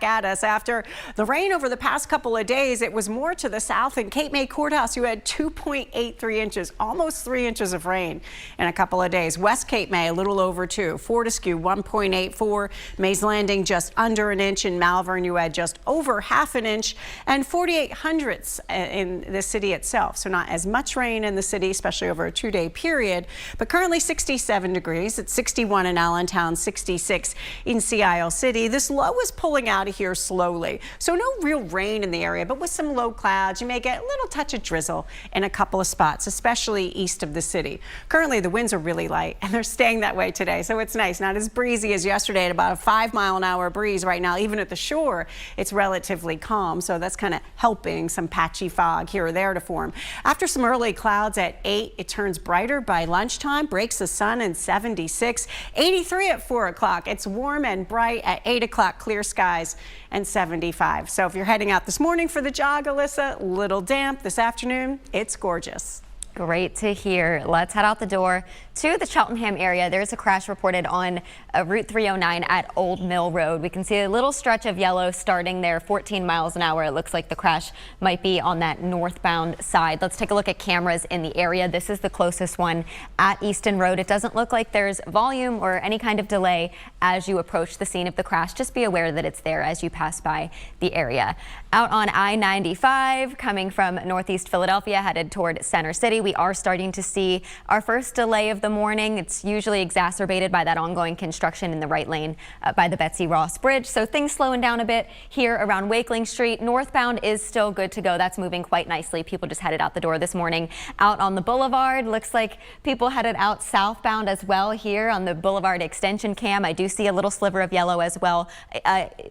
At us after the rain over the past couple of days. It was more to the south. In Cape May Courthouse, you had 2.83 inches, almost 3 inches of rain in a couple of days. West Cape May, a little over 2. Fortescue, 1.84. Mays Landing, just under an inch. In Malvern, you had just over half an inch, and 48 hundredths in the city itself. So not as much rain in the city, especially over a 2-day period, but currently 67 degrees. It's 61 in Allentown, 66 in Sea Isle City. This low is pulling out of here slowly, so no real rain in the area, but with some low clouds, you may get a little touch of drizzle in a couple of spots, especially east of the city. Currently, the winds are really light, and they're staying that way today, so it's nice. Not as breezy as yesterday, at about a 5-mile-an-hour breeze right now. Even at the shore, it's relatively calm, so that's kind of helping some patchy fog here or there to form. After some early clouds at 8, it turns brighter by lunchtime, breaks the sun in 76, 83 at 4 o'clock. It's warm and bright at 8 o'clock, clear skies, and 75. So if you're heading out this morning for the jog, Alyssa, little damp. This afternoon, it's gorgeous. Great to hear. Let's head out the door to the Cheltenham area. There's a crash reported on Route 309 at Old Mill Road. We can see a little stretch of yellow starting there, 14 miles an hour. It looks like the crash might be on that northbound side. Let's take a look at cameras in the area. This is the closest one at Easton Road. It doesn't look like there's volume or any kind of delay as you approach the scene of the crash. Just be aware that it's there as you pass by the area. Out on I-95, coming from northeast Philadelphia, headed toward Center City, we are starting to see our first delay of the morning. It's usually exacerbated by that ongoing construction in the right lane by the Betsy Ross Bridge. So things slowing down a bit here around Wakeling Street. Northbound is still good to go. That's moving quite nicely. People just headed out the door this morning. Out on the boulevard, looks like people headed out southbound as well here on the boulevard extension cam. I do see a little sliver of yellow as well.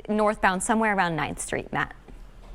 Northbound somewhere around 9th Street, Matt.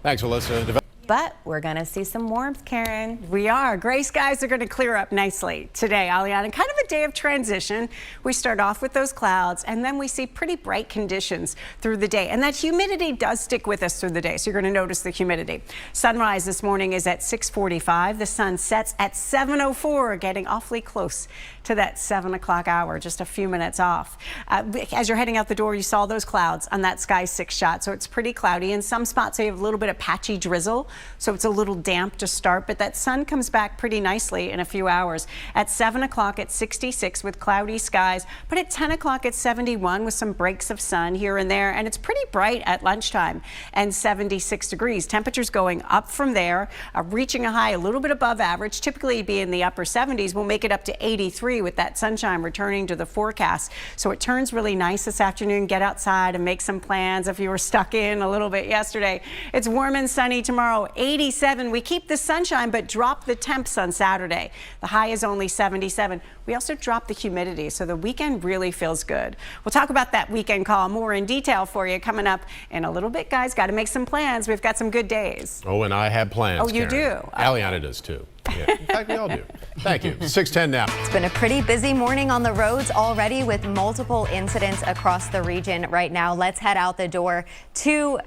Thanks, Alyssa. But we're going to see some warmth, Karen. We are. Gray skies are going to clear up nicely today, Aliana. Kind of a day of transition. We start off with those clouds, and then we see pretty bright conditions through the day. And that humidity does stick with us through the day, so you're going to notice the humidity. Sunrise this morning is at 6:45. The sun sets at 7:04, getting awfully close to that 7 o'clock hour, just a few minutes off. As you're heading out the door, you saw those clouds on that Sky 6 shot, so it's pretty cloudy. In some spots, you have a little bit of patchy drizzle, so it's a little damp to start, but that sun comes back pretty nicely in a few hours. At 7 o'clock, it's 66 with cloudy skies, but at 10 o'clock, it's 71 with some breaks of sun here and there, and it's pretty bright at lunchtime and 76 degrees. Temperatures going up from there, reaching a high a little bit above average, typically be in the upper 70s. We'll make it up to 83 with that sunshine returning to the forecast. So it turns really nice this afternoon. Get outside and make some plans if you were stuck in a little bit yesterday. It's warm and sunny tomorrow, 87. We keep the sunshine, but drop the temps on Saturday. The high is only 77. We also drop the humidity, so the weekend really feels good. We'll talk about that weekend call more in detail for you coming up in a little bit, guys. Got to make some plans. We've got some good days. Oh, and I have plans. Oh, you Karen. do? Aliana does too. Yeah. In fact, we all do. Thank you. 6:10 now. It's been a pretty busy morning on the roads already with multiple incidents across the region right now. Let's head out the door to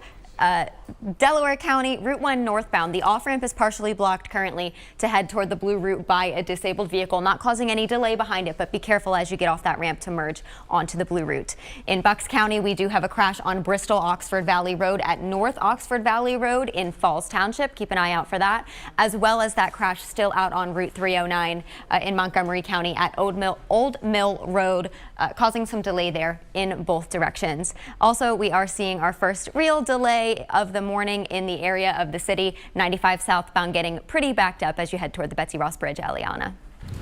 Delaware County, Route 1 northbound. The off-ramp is partially blocked currently to head toward the blue route by a disabled vehicle, not causing any delay behind it, but be careful as you get off that ramp to merge onto the blue route. In Bucks County, we do have a crash on Bristol-Oxford Valley Road at North Oxford Valley Road in Falls Township. Keep an eye out for that, as well as that crash still out on Route 309 in Montgomery County at Old Mill Road, causing some delay there in both directions. Also, we are seeing our first real delay of the morning in the area of the city. 95 southbound getting pretty backed up as you head toward the Betsy Ross Bridge, Eliana.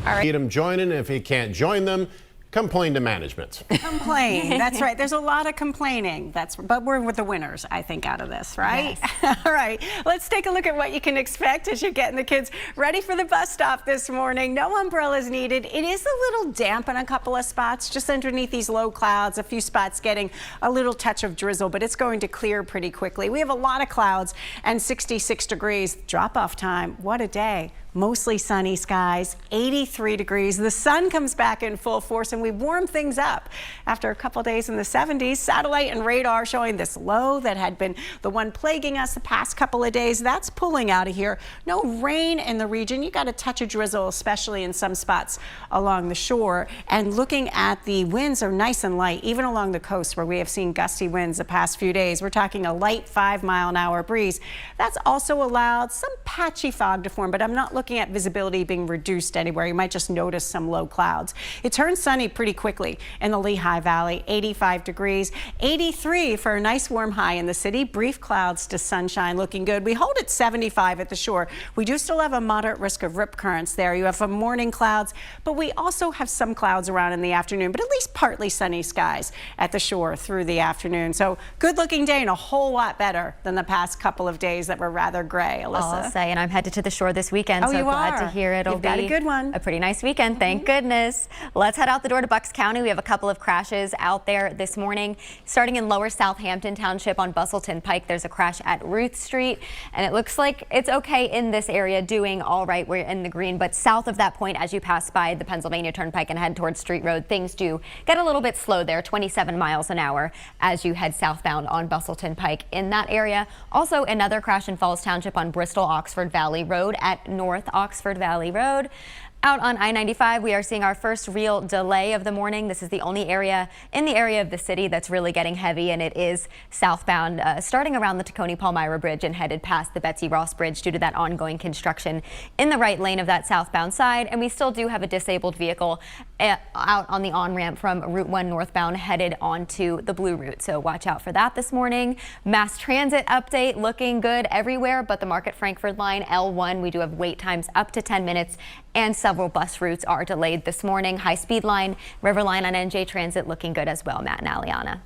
All right. Need him joining. If he can't join them, complain to management. Complain. That's right. There's a lot of complaining. But we're with the winners, I think, out of this, right? Yes. All right. Let's take a look at what you can expect as you're getting the kids ready for the bus stop this morning. No umbrellas needed. It is a little damp in a couple of spots, just underneath these low clouds. A few spots getting a little touch of drizzle, but it's going to clear pretty quickly. We have a lot of clouds and 66 degrees. Drop-off time. What a day. Mostly sunny skies, 83 degrees. The sun comes back in full force, and and we warm things up after a couple days in the 70s. Satellite and radar showing this low that had been the one plaguing us the past couple of days. That's pulling out of here. No rain in the region. You got a touch of drizzle, especially in some spots along the shore. And looking at the winds are nice and light, even along the coast where we have seen gusty winds the past few days. We're talking a light 5-mile-an-hour breeze. That's also allowed some patchy fog to form, but I'm not looking at visibility being reduced anywhere. You might just notice some low clouds. It turns sunny pretty quickly in the Lehigh Valley. 85 degrees, 83 for a nice warm high in the city. Brief clouds to sunshine, looking good. We hold at 75 at the shore. We do still have a moderate risk of rip currents there. You have some morning clouds, but we also have some clouds around in the afternoon, but at least partly sunny skies at the shore through the afternoon. So good looking day and a whole lot better than the past couple of days that were rather gray. Alyssa. I'll say, and I'm headed to the shore this weekend, so you glad are. to hear it'll You've be got a good one. a pretty nice weekend. Thank goodness. Let's head out the door to Bucks County. We have a couple of crashes out there this morning. Starting in Lower Southampton Township on Bustleton Pike, there's a crash at Ruth Street, and it looks like it's okay in this area, doing all right. We're in the green, but south of that point, as you pass by the Pennsylvania Turnpike and head towards Street Road, things do get a little bit slow there, 27 miles an hour as you head southbound on Bustleton Pike in that area. Also, another crash in Falls Township on Bristol-Oxford Valley Road at North Oxford Valley Road. Out on I-95, we are seeing our first real delay of the morning. This is the only area in the area of the city that's really getting heavy, and it is southbound, starting around the Tacony-Palmyra Bridge and headed past the Betsy Ross Bridge due to that ongoing construction in the right lane of that southbound side. And we still do have a disabled vehicle out on the on-ramp from Route 1 northbound headed onto the Blue Route. So watch out for that this morning. Mass transit update, looking good everywhere but the Market Frankford line, L1. We do have wait times up to 10 minutes. And several bus routes are delayed this morning. High-speed line, River Line on NJ Transit looking good as well. Matt and Aliana.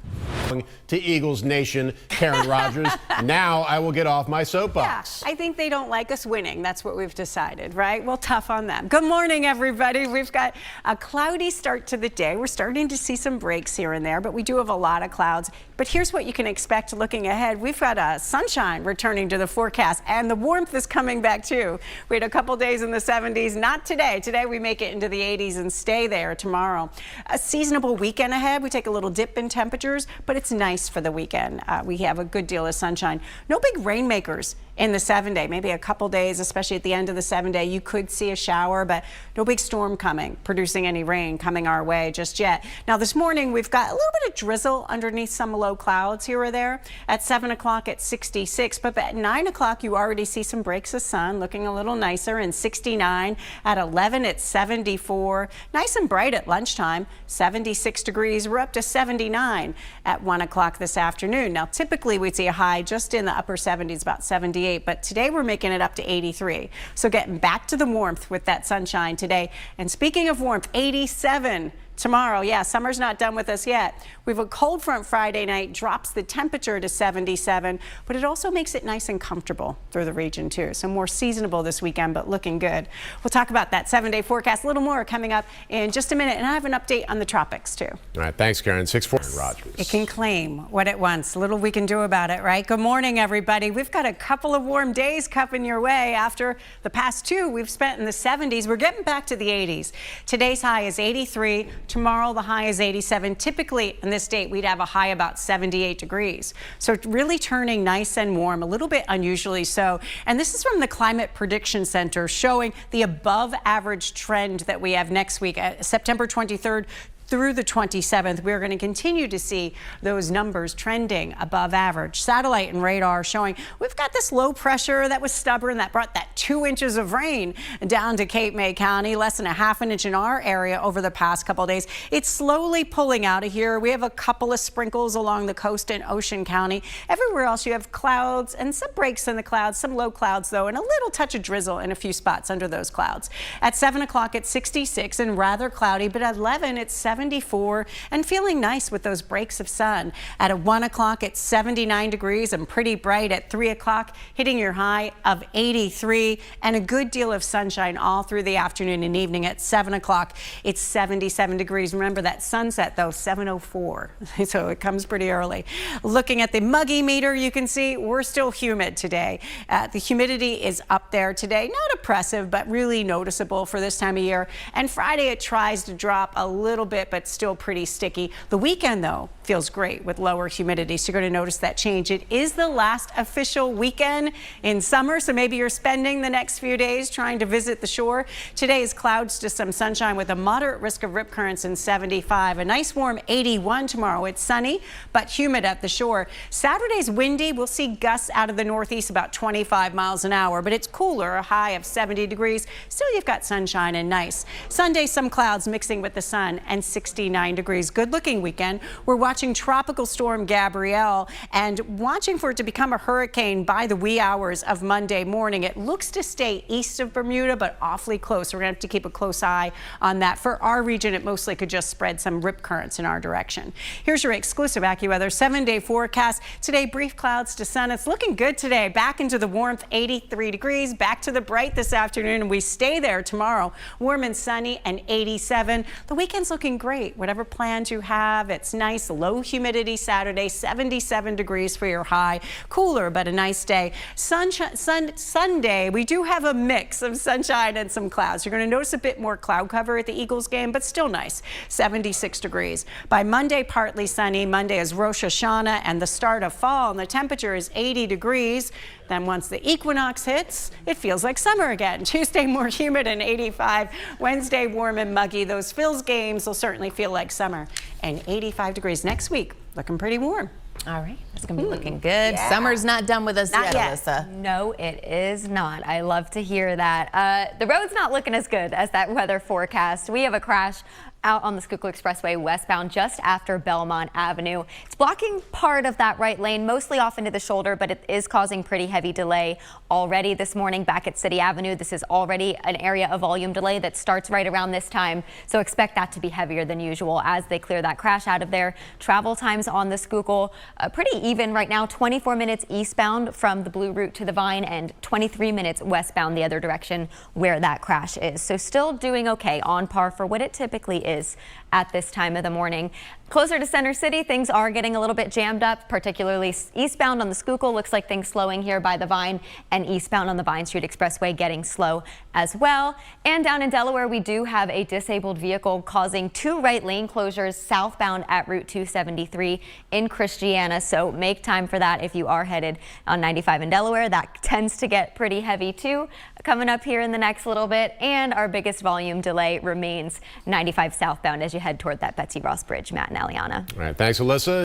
To Eagles Nation, Karen Rogers. Now I will get off my soapbox. Yeah, I think they don't like us winning. That's what we've decided, right? Well, tough on them. Good morning, everybody. We've got a cloudy start to the day. We're starting to see some breaks here and there, but we do have a lot of clouds. But here's what you can expect looking ahead. We've got sunshine returning to the forecast, and the warmth is coming back too. We had a couple days in the 70s. Not today. Today we make it into the 80s and stay there tomorrow. A seasonable weekend ahead. We take a little dip in temperatures, but it's nice for the weekend. We have a good deal of sunshine. No big rainmakers in the 7-day, maybe a couple days, especially at the end of the 7-day. You could see a shower, but no big storm coming, producing any rain coming our way just yet. Now this morning we've got a little bit of drizzle underneath some low clouds here or there. At 7 o'clock at 66, but at 9 o'clock you already see some breaks of sun, looking a little nicer, and 69. At 11 it's 74. Nice and bright at lunchtime, 76 degrees. We're up to 79 at 1 o'clock this afternoon. Now typically we'd see a high just in the upper 70s, about 78. But today we're making it up to 83. So getting back to the warmth with that sunshine today. And speaking of warmth, 87 tomorrow. Yeah, summer's not done with us yet. We have a cold front Friday night, drops the temperature to 77, but it also makes it nice and comfortable through the region too. So more seasonable this weekend, but looking good. We'll talk about that 7-day forecast a little more coming up in just a minute. And I have an update on the tropics too. All right, thanks, Karen. 6-4 Rogers. It can claim what it wants. Little we can do about it, right? Good morning, everybody. We've got a couple of warm days coming your way. After the past two we've spent in the 70s, we're getting back to the 80s. Today's high is 83. Tomorrow the high is 87. Typically in this date we'd have a high about 78 degrees. So it's really turning nice and warm, a little bit unusually so. And this is from the Climate Prediction Center showing the above average trend that we have next week, September 23rd through the 27th. We're going to continue to see those numbers trending above average. Satellite and radar showing we've got this low pressure that was stubborn that brought that 2 inches of rain down to Cape May County, less than a ½ inch in our area over the past couple of days. It's slowly pulling out of here. We have a couple of sprinkles along the coast in Ocean County. Everywhere else you have clouds and some breaks in the clouds, some low clouds though, and a little touch of drizzle in a few spots under those clouds. At 7 o'clock it's 66 and rather cloudy, but at 11 it's 74 and feeling nice with those breaks of sun. At 1 o'clock it's 79 degrees and pretty bright. At 3 o'clock hitting your high of 83 and a good deal of sunshine all through the afternoon and evening. At 7 o'clock it's 77 degrees. Remember that sunset though, 7:04, so it comes pretty early. Looking at the muggy meter, you can see we're still humid today. The humidity is up there today, not oppressive but really noticeable for this time of year. And Friday it tries to drop a little bit, bit, but still pretty sticky. The weekend, though, feels great with lower humidity, so you're going to notice that change. It is the last official weekend in summer, so maybe you're spending the next few days trying to visit the shore. Today is clouds to some sunshine with a moderate risk of rip currents in 75. A nice warm 81 tomorrow. It's sunny, but humid at the shore. Saturday's windy. We'll see gusts out of the northeast about 25 miles an hour, but it's cooler, a high of 70 degrees. Still, you've got sunshine and nice. Sunday, some clouds mixing with the sun and 69 degrees. Good looking weekend. We're watching Tropical Storm Gabrielle and watching for it to become a hurricane by the wee hours of Monday morning. It looks to stay east of Bermuda, but awfully close. We're going to have to keep a close eye on that. For our region, it mostly could just spread some rip currents in our direction. Here's your exclusive AccuWeather 7-day forecast. Today, brief clouds to sun. It's looking good today. Back into the warmth, 83 degrees. Back to the bright this afternoon, and we stay there tomorrow. Warm and sunny and 87. The weekend's looking great. Whatever plans you have, it's nice. Low humidity Saturday, 77 degrees for your high. Cooler, but a nice day. Sunday, we do have a mix of sunshine and some clouds. You're going to notice a bit more cloud cover at the Eagles game, but still nice. 76 degrees. By Monday, partly sunny. Monday is Rosh Hashanah and the start of fall, and the temperature is 80 degrees. Then once the equinox hits, it feels like summer again. Tuesday, more humid and 85. Wednesday, warm and muggy. Those Phil's games will certainly feel like summer. And 85 degrees next week. Looking pretty warm. All right, it's gonna be looking good. Yeah. Summer's not done with us Not yet. Alyssa. No, it is not. I love to hear that. The road's not looking as good as that weather forecast. We have a crash out on the Schuylkill Expressway westbound just after Belmont Avenue. It's blocking part of that right lane, mostly off into the shoulder, but it is causing pretty heavy delay already this morning back at City Avenue. This is already an area of volume delay that starts right around this time, so expect that to be heavier than usual as they clear that crash out of there. Travel times on the Schuylkill pretty even right now, 24 minutes eastbound from the Blue Route to the Vine and 23 minutes westbound the other direction where that crash is. So still doing okay, on par for what it typically is at this time of the morning. Closer to Center City, things are getting a little bit jammed up, particularly eastbound on the Schuylkill. Looks like things slowing here by the Vine, and eastbound on the Vine Street Expressway getting slow as well. And down in Delaware, we do have a disabled vehicle causing 2 right lane closures southbound at Route 273 in Christiana. So make time for that if you are headed on 95 in Delaware. That tends to get pretty heavy too coming up here in the next little bit. And our biggest volume delay remains 95 southbound as you head toward that Betsy Ross Bridge. Matt and Aliana. All right, thanks, Alyssa.